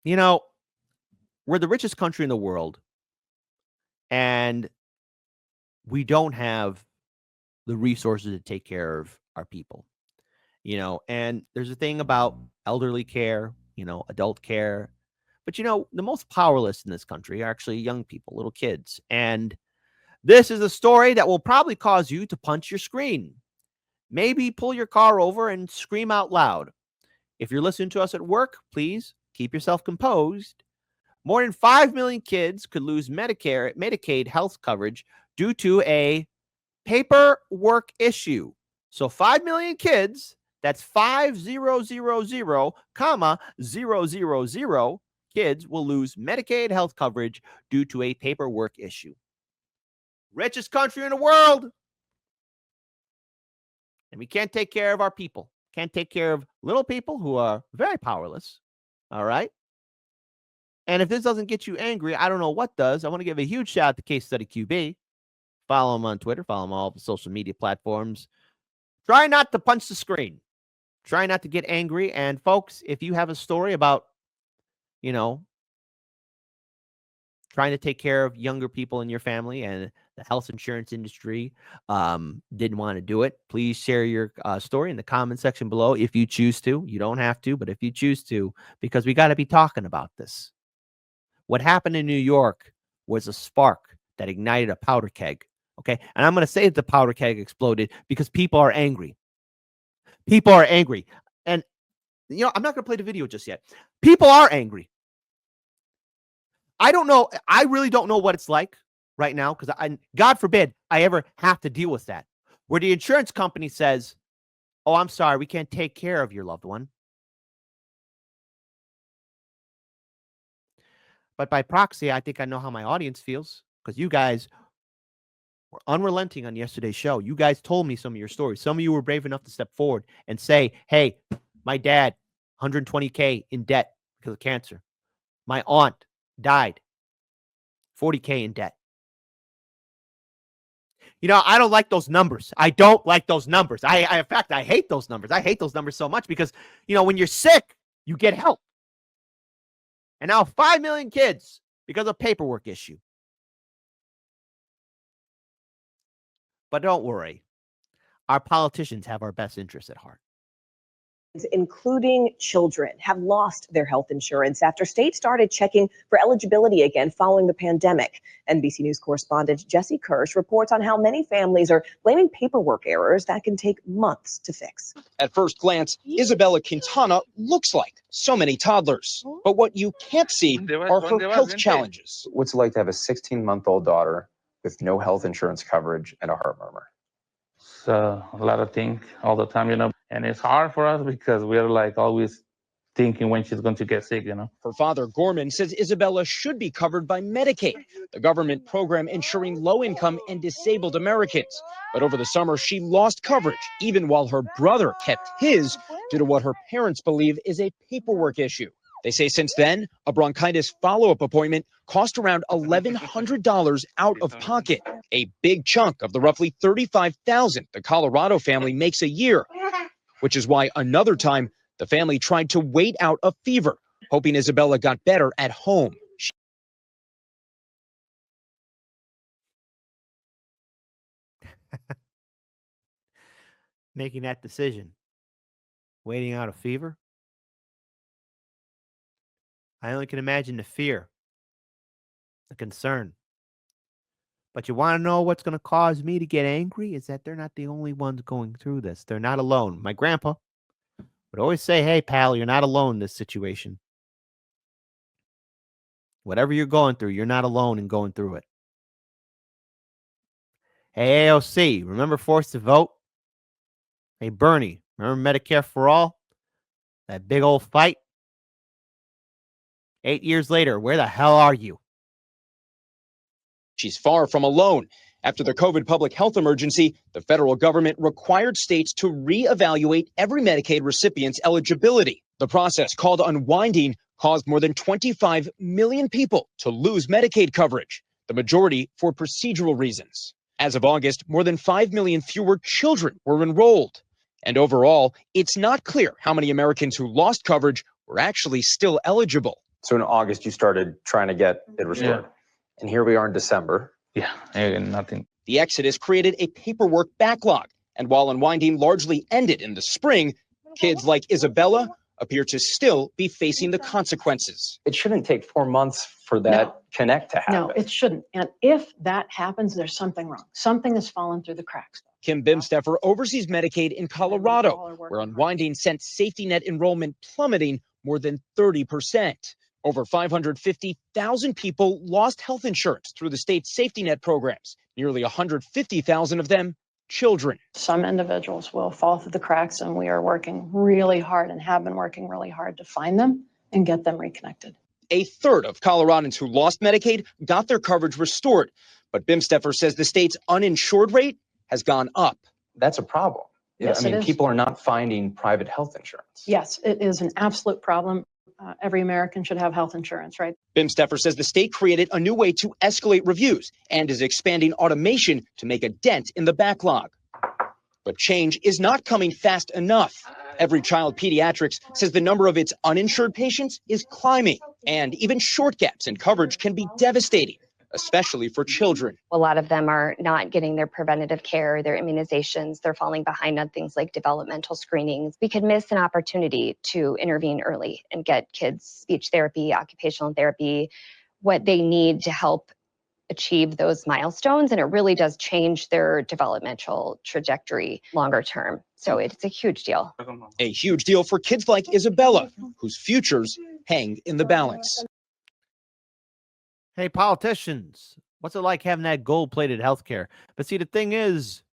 You know, we're the richest country in the world, and we don't have the resources to take care of our people. And there's a thing about elderly care, adult care. But the most powerless in this country are actually young people, little kids. And this is a story that will probably cause you to punch your screen. Maybe pull your car over and scream out loud. If you're listening to us at work, please keep yourself composed. More than 5 million kids could lose Medicaid health coverage due to a paperwork issue. So 5 million kids, that's 5000, comma 000 kids will lose Medicaid health coverage due to a paperwork issue. Richest country in the world. And we can't take care of our people. Can't take care of little people who are very powerless. All right. And if this doesn't get you angry, I don't know what does. I want to give a huge shout out to Case Study QB. Follow him on Twitter. Follow him on all the social media platforms. Try not to punch the screen. Try not to get angry. And folks, if you have a story about, trying to take care of younger people in your family and the health insurance industry didn't want to do it, please share your story in the comment section below if you choose to. You don't have to, but if you choose to, because we got to be talking about this. What happened in New York was a spark that ignited a powder keg. Okay. And I'm going to say that the powder keg exploded because people are angry. People are angry. And, I'm not going to play the video just yet. People are angry. I don't know. I really don't know what it's like right now because God forbid I ever have to deal with that, where the insurance company says, oh, I'm sorry, we can't take care of your loved one. But by proxy, I think I know how my audience feels because you guys were unrelenting on yesterday's show. You guys told me some of your stories. Some of you were brave enough to step forward and say, hey, my dad, $120K in debt because of cancer. My aunt died, $40K in debt. I don't like those numbers. I don't like those numbers. In fact, I hate those numbers. I hate those numbers so much because, when you're sick, you get help. And now 5 million kids because of paperwork issue. But don't worry. Our politicians have our best interests at heart. Including children, have lost their health insurance after states started checking for eligibility again following the pandemic. NBC News correspondent Jesse Kirsch reports on how many families are blaming paperwork errors that can take months to fix. At first glance, Isabella Quintana looks like so many toddlers. But what you can't see are her health challenges. What's it like to have a 16-month-old daughter with no health insurance coverage and a heart murmur? A lot of things all the time, and it's hard for us because we're like always thinking when she's going to get sick, Her father, Gorman, says Isabella should be covered by Medicaid, the government program ensuring low-income and disabled Americans. But over the summer, she lost coverage, even while her brother kept his due to what her parents believe is a paperwork issue. They say since then, a bronchitis follow-up appointment cost around $1,100 out of pocket, a big chunk of the roughly $35,000 the Colorado family makes a year, which is why another time the family tried to wait out a fever, hoping Isabella got better at home. Making that decision, waiting out a fever. I only can imagine the fear, the concern. But you want to know what's going to cause me to get angry? Is that they're not the only ones going through this. They're not alone. My grandpa would always say, hey, pal, you're not alone in this situation. Whatever you're going through, you're not alone in going through it. Hey, AOC, remember Forced to Vote? Hey, Bernie, remember Medicare for All? That big old fight? 8 years later, where the hell are you? She's far from alone. After the COVID public health emergency, the federal government required states to reevaluate every Medicaid recipient's eligibility. The process, called unwinding, caused more than 25 million people to lose Medicaid coverage, the majority for procedural reasons. As of August, more than 5 million fewer children were enrolled. And overall, it's not clear how many Americans who lost coverage were actually still eligible. So in August, you started trying to get it restored. Yeah. And here we are in December. Yeah, and nothing. The exodus created a paperwork backlog, and while unwinding largely ended in the spring, kids like Isabella appear to still be facing the consequences. It shouldn't take 4 months for that connect to happen. No, it shouldn't. And if that happens, there's something wrong. Something has fallen through the cracks. Kim Bimsteffer oversees Medicaid in Colorado, where unwinding sent safety net enrollment plummeting more than 30%. Over 550,000 people lost health insurance through the state's safety net programs, nearly 150,000 of them children. Some individuals will fall through the cracks, and we are working really hard and have been working really hard to find them and get them reconnected. A third of Coloradans who lost Medicaid got their coverage restored, but Bimsteffer says the state's uninsured rate has gone up. That's a problem. Yes, I mean, it is. people are not finding private health insurance. Yes, it is an absolute problem. Every American should have health insurance, right? Bimsteffer says the state created a new way to escalate reviews and is expanding automation to make a dent in the backlog. But change is not coming fast enough. Every Child Pediatrics says the number of its uninsured patients is climbing, and even short gaps in coverage can be devastating, especially for children. A lot of them are not getting their preventative care, their immunizations. They're falling behind on things like developmental screenings. We could miss an opportunity to intervene early and get kids speech therapy, occupational therapy, what they need to help achieve those milestones. And it really does change their developmental trajectory longer term. So it's a huge deal. A huge deal for kids like Isabella, whose futures hang in the balance. Hey, politicians, what's it like having that gold-plated healthcare? But see, the thing is,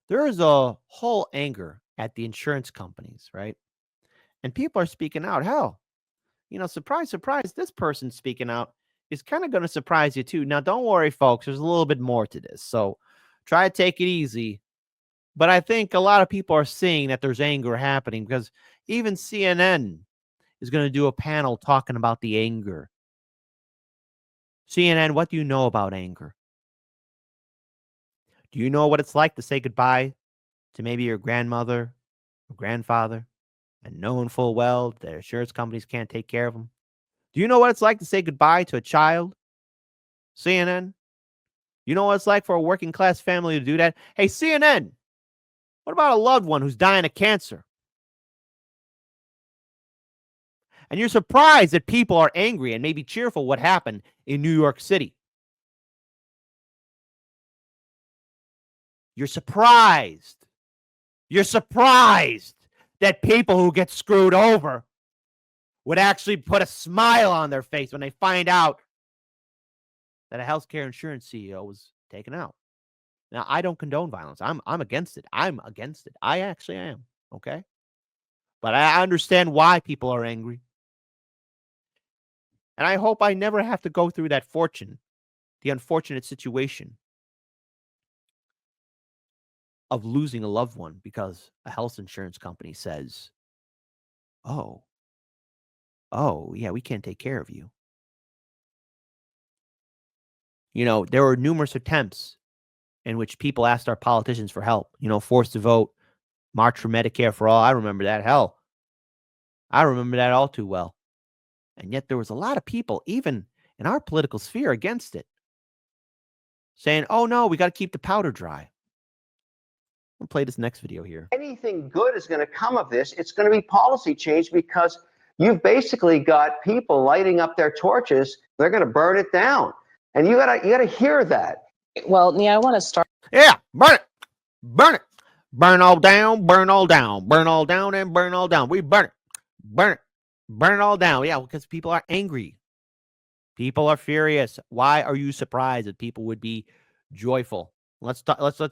there is a whole anger at the insurance companies, right? And people are speaking out. Hell, surprise, surprise, this person speaking out is kind of going to surprise you too. Now, don't worry, folks. There's a little bit more to this. So try to take it easy. But I think a lot of people are seeing that there's anger happening because even CNN is going to do a panel talking about the anger. CNN, what do you know about anger? Do you know what it's like to say goodbye to maybe your grandmother or grandfather and knowing full well that insurance companies can't take care of them? Do you know what it's like to say goodbye to a child? CNN? You know what it's like for a working class family to do that? Hey, CNN, what about a loved one who's dying of cancer? And you're surprised that people are angry and maybe cheerful what happened in New York City. You're surprised. You're surprised that people who get screwed over would actually put a smile on their face when they find out that a healthcare insurance CEO was taken out. Now, I don't condone violence. I'm against it. I'm against it. I actually am. Okay? But I understand why people are angry. And I hope I never have to go through the unfortunate situation of losing a loved one because a health insurance company says, oh, yeah, we can't take care of you. There were numerous attempts in which people asked our politicians for help, forced to vote, March for Medicare for all. I remember that. Hell, I remember that all too well. And yet there was a lot of people, even in our political sphere, against it, saying, oh, no, we got to keep the powder dry. I'll play this next video here. Anything good is going to come of this. It's going to be policy change because you've basically got people lighting up their torches. They're going to burn it down. And you gotta hear that. Well, Nia, I want to start. Yeah, burn it. Burn it. Burn all down, burn all down, burn all down, and burn all down. We burn it. Burn it. Burn it all down. Yeah, because people are angry. People are furious. Why are you surprised that people would be joyful? Let's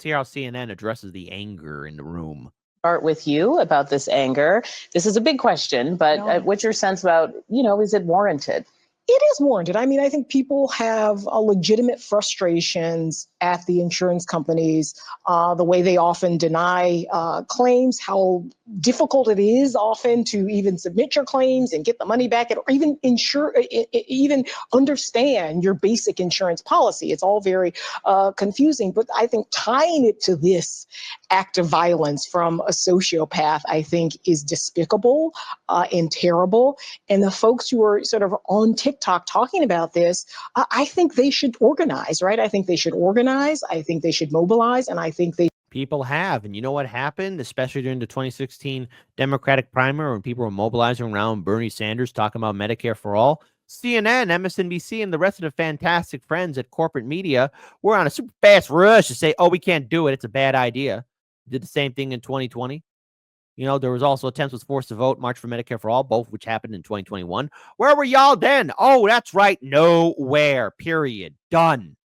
hear how CNN addresses the anger in the room. Start with you about this anger. This is a big question, but what's your sense about, is it warranted? It is warranted. I mean, I think people have legitimate frustrations at the insurance companies, the way they often deny claims, how difficult it is often to even submit your claims and get the money back, or even even understand your basic insurance policy. It's all very confusing. But I think tying it to this act of violence from a sociopath, I think, is despicable and terrible. And the folks who are sort of on TikTok talking about this, I think they should organize, right? I think they should organize. I think they should mobilize. And I think they People have. And you know what happened, especially during the 2016 Democratic primary when people were mobilizing around Bernie Sanders talking about Medicare for all? CNN, MSNBC, and the rest of the fantastic friends at corporate media were on a super fast rush to say, oh, we can't do it. It's a bad idea. Did the same thing in 2020. You know, there was also attempts with Forced to Vote, March for Medicare for All, both which happened in 2021. Where were y'all then? Oh, that's right. Nowhere. Period. Done.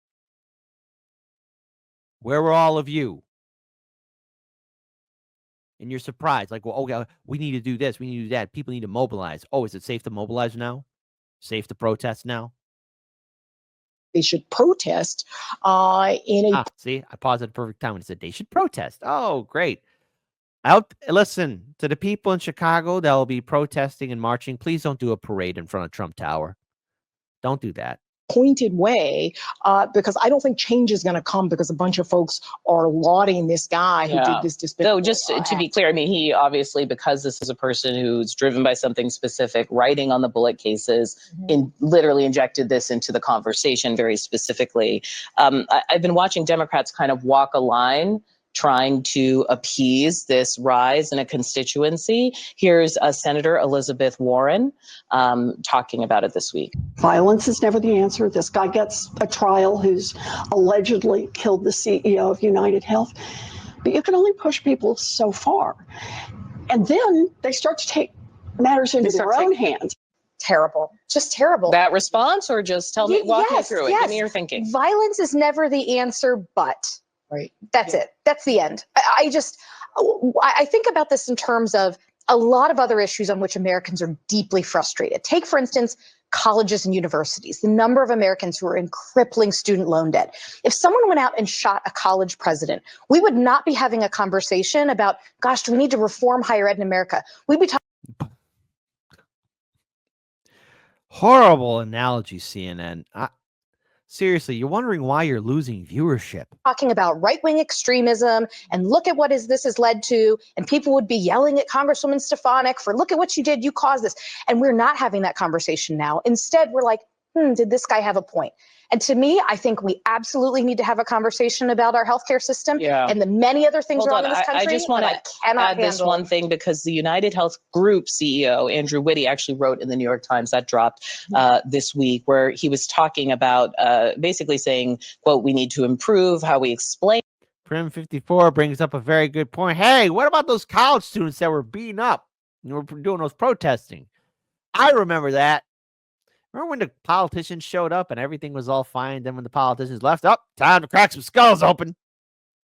Where were all of you? And you're surprised, like, well, okay, we need to do this, we need to do that. People need to mobilize. Oh, is it safe to mobilize now? Safe to protest now? should protest in a See, I paused at the perfect time when it said they should protest. Oh, great. Listen to the people in Chicago that will be protesting and marching. Please don't do a parade in front of Trump Tower. Don't do that. Pointed way, because I don't think change is going to come because a bunch of folks are lauding this guy who did this despicable. So just to be clear, I mean, he obviously, because this is a person who's driven by something specific, writing on the bullet cases, literally injected this into the conversation very specifically. I've been watching Democrats kind of walk a line trying to appease this rise in a constituency. Here's Senator Elizabeth Warren talking about it this week. Violence is never the answer. This guy gets a trial who's allegedly killed the CEO of United Health. But you can only push people so far. And then they start to take matters into their own hands. Terrible. Just terrible. That response, or just tell me, walk me through it. Give me your thinking. Violence is never the answer, but right. That's it. That's the end. I think about this in terms of a lot of other issues on which Americans are deeply frustrated. Take, for instance, colleges and universities, the number of Americans who are in crippling student loan debt. If someone went out and shot a college president, we would not be having a conversation about, gosh, do we need to reform higher ed in America? We'd be talking. Horrible analogy, CNN. Seriously, you're wondering why you're losing viewership. Talking about right-wing extremism and look at what this has led to, and people would be yelling at Congresswoman Stefanik for, look at what you did, you caused this. And we're not having that conversation now. Instead, we're like, did this guy have a point? And to me, I think we absolutely need to have a conversation about our healthcare system and the many other things wrong in this country. I just want to add this one thing, because the United Health Group CEO, Andrew Whitty, actually wrote in the New York Times, that dropped this week, where he was talking about basically saying, quote, we need to improve how we explain. Prim 54 brings up a very good point. Hey, what about those college students that were beaten up and were doing those protesting? I remember that. Remember when the politicians showed up and everything was all fine? Then when the politicians left, time to crack some skulls open.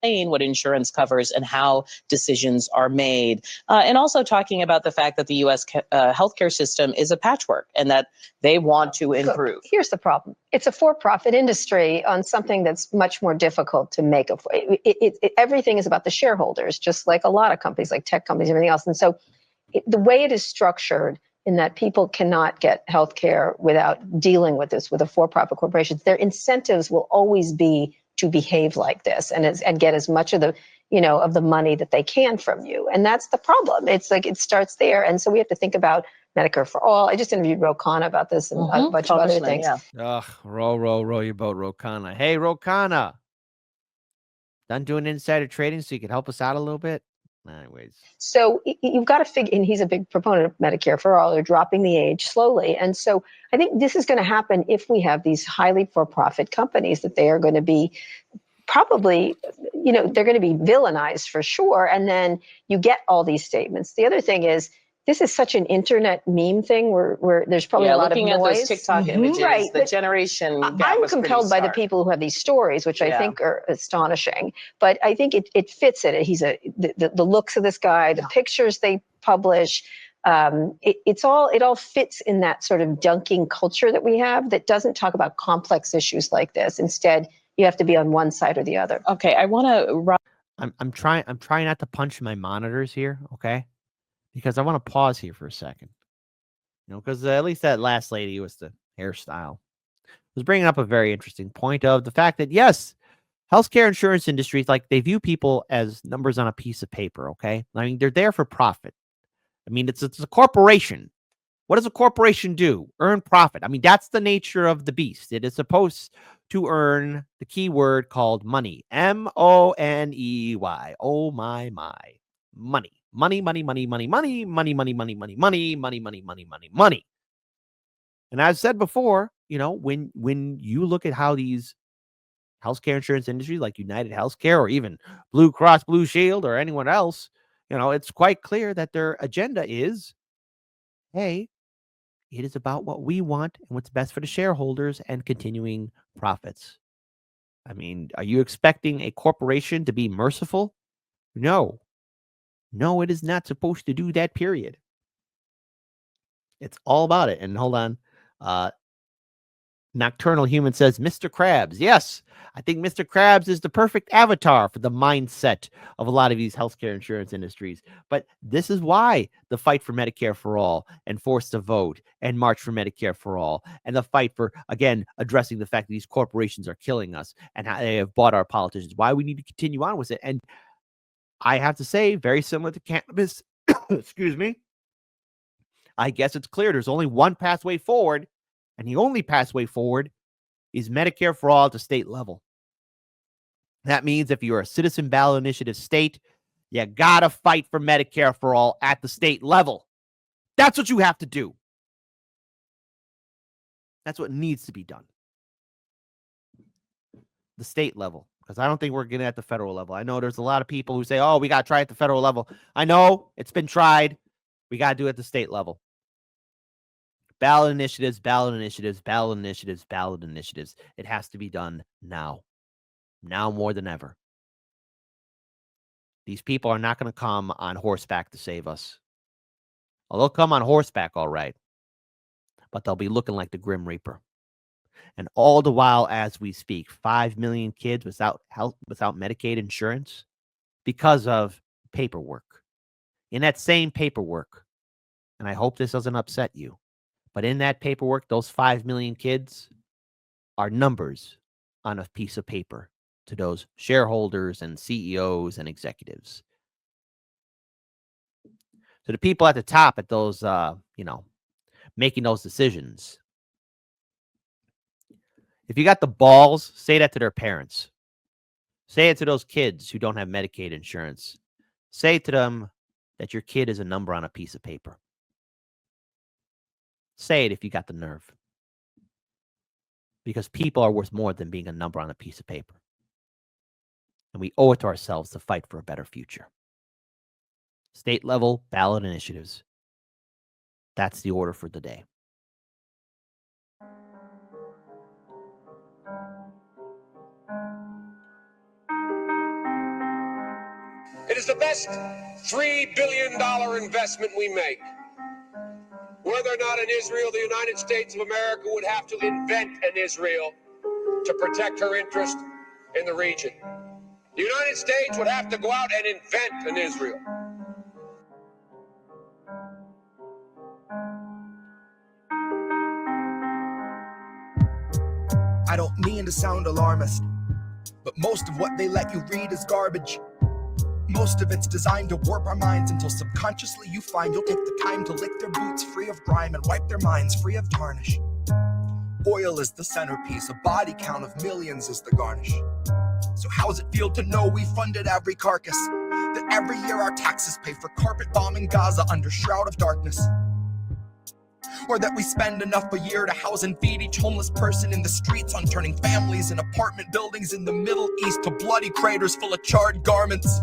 What insurance covers and how decisions are made. And also talking about the fact that the U.S. Healthcare system is a patchwork and that they want to improve. Here's the problem. It's a for-profit industry on something that's much more difficult to make. Everything is about the shareholders, just like a lot of companies, like tech companies and everything else. And so the way it is structured, in that people cannot get health care without dealing with this, with a for-profit corporations, their incentives will always be to behave like this and get as much of the, of the money that they can from you. And that's the problem. It's like, it starts there. And so we have to think about Medicare for all. I just interviewed Ro Khanna about this and a bunch of other things. Row your boat, Ro Khanna. Hey, Ro Khanna. Done doing insider trading so you can help us out a little bit? Anyways. So you've got to figure, and he's a big proponent of Medicare for all. They're dropping the age slowly. And so I think this is going to happen if we have these highly for-profit companies, that they are going to be probably, they're going to be villainized for sure. And then you get all these statements. The other thing is, this is such an internet meme thing where there's probably a lot of noise. Looking at those TikTok images, right, the generation gap I'm was compelled by the stark. people who have these stories, which I think are astonishing. But I think it fits it. He's the looks of this guy, the pictures they publish. It all fits in that sort of dunking culture that we have that doesn't talk about complex issues like this. Instead, you have to be on one side or the other. Okay, I want to. I'm trying not to punch my monitors here. Okay. Because I want to pause here for a second, because at least that last lady with the hairstyle was bringing up a very interesting point of the fact that, yes, Healthcare insurance industries, like, they view people as numbers on a piece of paper, okay? I mean, they're there for profit. I mean, it's a corporation. What does a corporation do? Earn profit. I mean, that's the nature of the beast. It is supposed to earn the key word called money. Money. Oh my. Money. Money, money, money, money, money, money, money, money, money, money, money, money, money, money, money. And I've said before, when you look at how these healthcare insurance industries like United Healthcare or even Blue Cross Blue Shield or anyone else, it's quite clear that their agenda is, hey, it is about what we want and what's best for the shareholders and continuing profits. I mean, are you expecting a corporation to be merciful? No. No, it is not supposed to do that, period. It's all about it. And hold on. Nocturnal Human says, Mr. Krabs. Yes, I think Mr. Krabs is the perfect avatar for the mindset of a lot of these healthcare insurance industries. But this is why the fight for Medicare for all and Forced to Vote and March for Medicare for all and the fight for, again, addressing the fact that these corporations are killing us and how they have bought our politicians, why we need to continue on with it. And I have to say, very similar to cannabis, excuse me, I guess it's clear there's only one pathway forward. And the only pathway forward is Medicare for all at the state level. That means if you're a citizen ballot initiative state, you got to fight for Medicare for all at the state level. That's what you have to do. That's what needs to be done. The state level. Because I don't think we're getting at the federal level. I know there's a lot of people who say, oh, we got to try at the federal level. I know it's been tried. We got to do it at the state level. Ballot initiatives, ballot initiatives, ballot initiatives, ballot initiatives. It has to be done now. Now more than ever. These people are not going to come on horseback to save us. Well, they'll come on horseback, all right. But they'll be looking like the Grim Reaper. And all the while, as we speak, 5 million kids without Medicaid insurance because of paperwork. In that same paperwork, and I hope this doesn't upset you, but in that paperwork, those 5 million kids are numbers on a piece of paper to those shareholders and CEOs and executives. So the people at the top at those, making those decisions, if you got the balls, say that to their parents. Say it to those kids who don't have Medicaid insurance. Say to them that your kid is a number on a piece of paper. Say it if you got the nerve. Because people are worth more than being a number on a piece of paper. And we owe it to ourselves to fight for a better future. State level ballot initiatives. That's the order for the day. It is the best $3 billion investment we make. Whether or not in Israel, the United States of America would have to invent an Israel to protect her interest in the region. The United States would have to go out and invent an Israel. I don't mean to sound alarmist, but most of what they let you read is garbage. Most of it's designed to warp our minds until subconsciously you find you'll take the time to lick their boots free of grime and wipe their minds free of tarnish. Oil is the centerpiece, a body count of millions is the garnish. So how's it feel to know we funded every carcass? That every year our taxes pay for carpet bombing Gaza under shroud of darkness? Or that we spend enough a year to house and feed each homeless person in the streets on turning families in apartment buildings in the Middle East to bloody craters full of charred garments?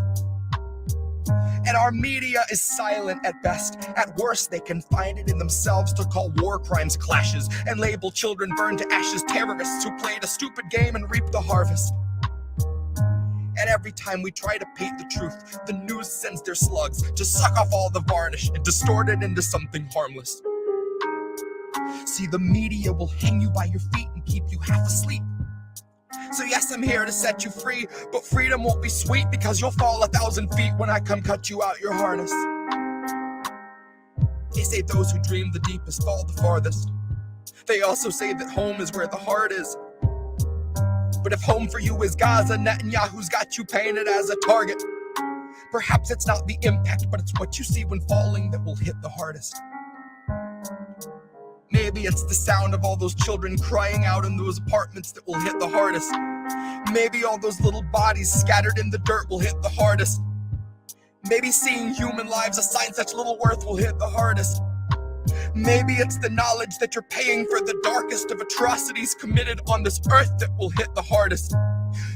And our media is silent at best. At worst, they confine it in themselves to call war crimes clashes and label children burned to ashes terrorists who played a stupid game and reaped the harvest. And every time we try to paint the truth, the news sends their slugs to suck off all the varnish and distort it into something harmless. See, the media will hang you by your feet and keep you half asleep. So yes, I'm here to set you free, but freedom won't be sweet because you'll fall 1,000 feet when I come cut you out your harness. They say those who dream the deepest fall the farthest. They also say that home is where the heart is. But if home for you is Gaza, Netanyahu's got you painted as a target. Perhaps it's not the impact, but it's what you see when falling that will hit the hardest. Maybe it's the sound of all those children crying out in those apartments that will hit the hardest. Maybe all those little bodies scattered in the dirt will hit the hardest. Maybe seeing human lives assigned such little worth will hit the hardest. Maybe it's the knowledge that you're paying for the darkest of atrocities committed on this earth that will hit the hardest.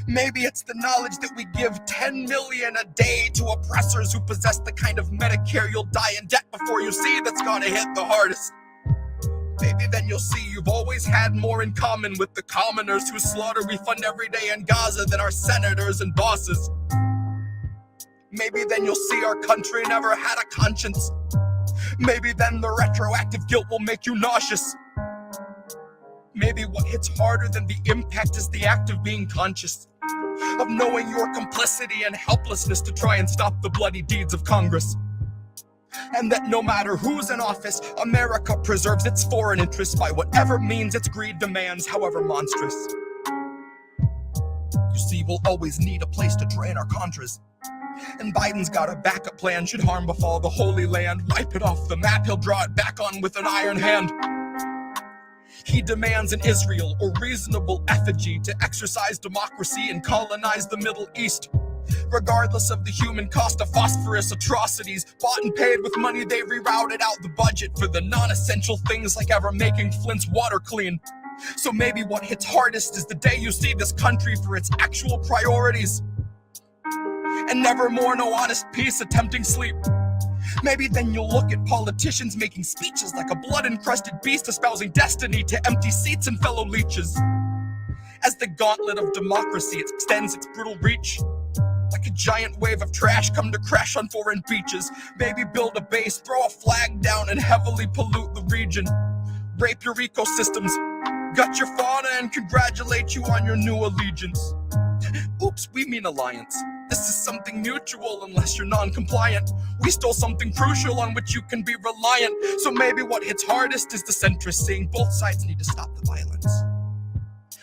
Maybe it's the knowledge that we give 10 million a day to oppressors who possess the kind of Medicare you'll die in debt before you see that's gonna hit the hardest. Maybe then you'll see you've always had more in common with the commoners whose slaughter we fund every day in Gaza than our senators and bosses. Maybe then you'll see our country never had a conscience. Maybe then the retroactive guilt will make you nauseous. Maybe what hits harder than the impact is the act of being conscious, of knowing your complicity and helplessness to try and stop the bloody deeds of Congress. And that no matter who's in office, America preserves its foreign interests by whatever means its greed demands, however monstrous. You see, we'll always need a place to drain our contras. And Biden's got a backup plan should harm befall the Holy Land. Wipe it off the map, he'll draw it back on with an iron hand. He demands an Israel or reasonable effigy to exercise democracy and colonize the Middle East. Regardless of the human cost of phosphorus atrocities, bought and paid with money they rerouted out the budget for the non-essential things like ever making Flint's water clean. So maybe what hits hardest is the day you see this country for its actual priorities. And nevermore no honest peace attempting sleep. Maybe then you'll look at politicians making speeches like a blood-encrusted beast espousing destiny to empty seats and fellow leeches. As the gauntlet of democracy extends its brutal reach, like a giant wave of trash come to crash on foreign beaches. Maybe build a base, throw a flag down and heavily pollute the region. Rape your ecosystems, gut your fauna and congratulate you on your new allegiance. Oops, we mean alliance. This is something mutual unless you're non-compliant. We stole something crucial on which you can be reliant. So maybe what hits hardest is the centrist saying both sides need to stop the violence.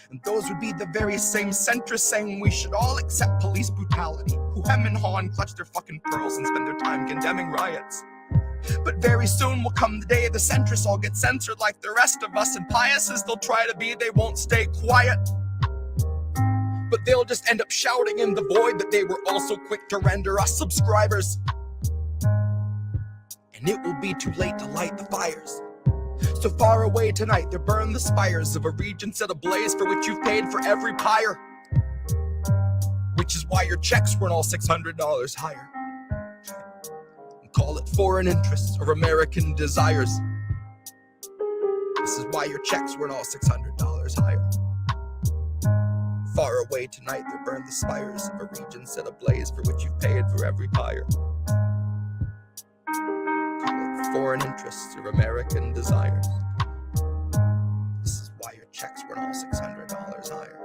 And those would be the very same centrists saying we should all accept police brutality, who hem and haw and clutch their fucking pearls and spend their time condemning riots. But very soon will come the day the centrists all get censored like the rest of us, and pious as they'll try to be, they won't stay quiet. But they'll just end up shouting in the void that they were also quick to render us subscribers. And it will be too late to light the fires. So far away tonight, they burn the spires of a region set ablaze for which you've paid for every pyre. Which is why your checks weren't all $600 higher. And call it foreign interests or American desires. This is why your checks weren't all $600 higher. Far away tonight, they burn the spires of a region set ablaze for which you've paid for every pyre. Foreign interests or American desires. This is why your checks weren't all $600 higher.